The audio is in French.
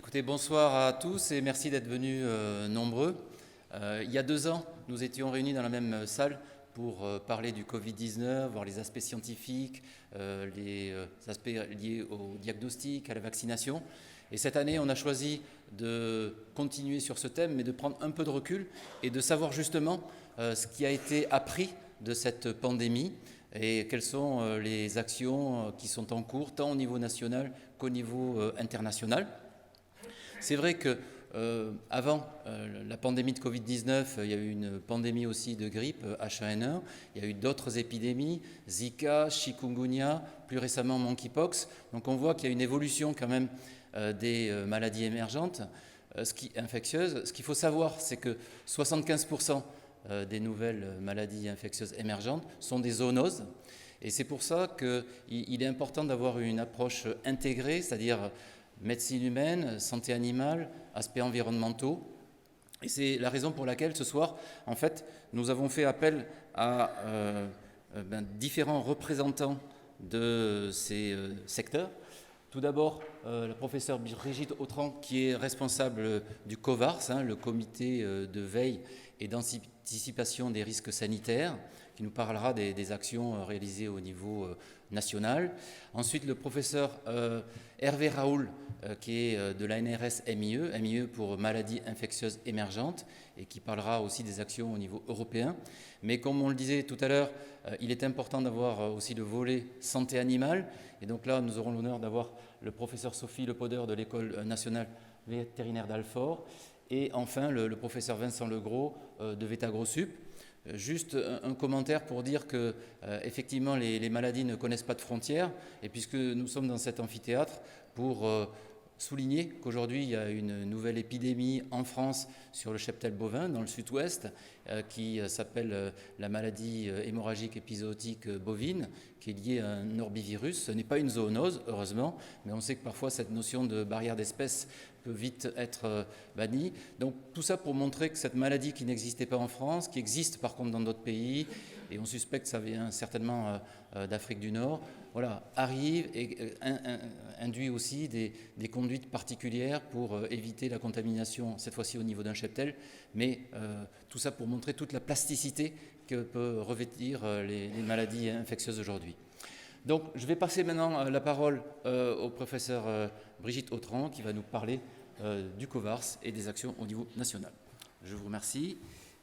Écoutez, bonsoir à tous et merci d'être venus nombreux. Il y a 2 ans, nous étions réunis dans la même salle pour parler du Covid-19, voir les aspects scientifiques, les aspects liés au diagnostic, à la vaccination. Et cette année, on a choisi de continuer sur ce thème, mais de prendre un peu de recul et de savoir justement ce qui a été appris de cette pandémie et quelles sont les actions qui sont en cours, tant au niveau national qu'au niveau international. C'est vrai que avant la pandémie de Covid-19, il y a eu une pandémie aussi de grippe H1N1, il y a eu d'autres épidémies, Zika, chikungunya, plus récemment monkeypox. Donc on voit qu'il y a une évolution quand même des maladies émergentes, infectieuses. Ce qu'il faut savoir, c'est que 75% des nouvelles maladies infectieuses émergentes sont des zoonoses. Et c'est pour ça qu'il est important d'avoir une approche intégrée, c'est-à-dire médecine humaine, santé animale, aspects environnementaux. Et c'est la raison pour laquelle ce soir, en fait, nous avons fait appel à différents représentants de ces secteurs. Tout d'abord, la professeure Brigitte Autran, qui est responsable du COVARS, le comité de veille et d'anticipation des risques sanitaires, qui nous parlera des actions réalisées au niveau national. Ensuite, le professeur Hervé Raoul, qui est de l'ANRS MIE pour maladies infectieuses émergentes, et qui parlera aussi des actions au niveau européen. Mais comme on le disait tout à l'heure, il est important d'avoir aussi le volet santé animale. Et donc là, nous aurons l'honneur d'avoir le professeur Sophie Lepauder de l'École nationale vétérinaire d'Alfort. Et enfin, le professeur Vincent Legros de VétaGrossup. Juste un commentaire pour dire que effectivement les maladies ne connaissent pas de frontières, et puisque nous sommes dans cet amphithéâtre pour souligner qu'aujourd'hui il y a une nouvelle épidémie en France sur le cheptel bovin dans le sud-ouest qui s'appelle la maladie hémorragique épizootique bovine, qui est liée à un orbivirus. Ce n'est pas une zoonose, heureusement, mais on sait que parfois cette notion de barrière d'espèce peut vite être bannie. Donc tout ça pour montrer que cette maladie qui n'existait pas en France, qui existe par contre dans d'autres pays, et on suspecte que ça vient certainement d'Afrique du Nord, voilà, arrive et induit aussi des conduites particulières pour éviter la contamination, cette fois-ci au niveau d'un cheptel, mais tout ça pour montrer toute la plasticité que peuvent revêtir les maladies infectieuses aujourd'hui. Donc je vais passer maintenant la parole au professeur Brigitte Autran qui va nous parler du COVARS et des actions au niveau national. Je vous remercie.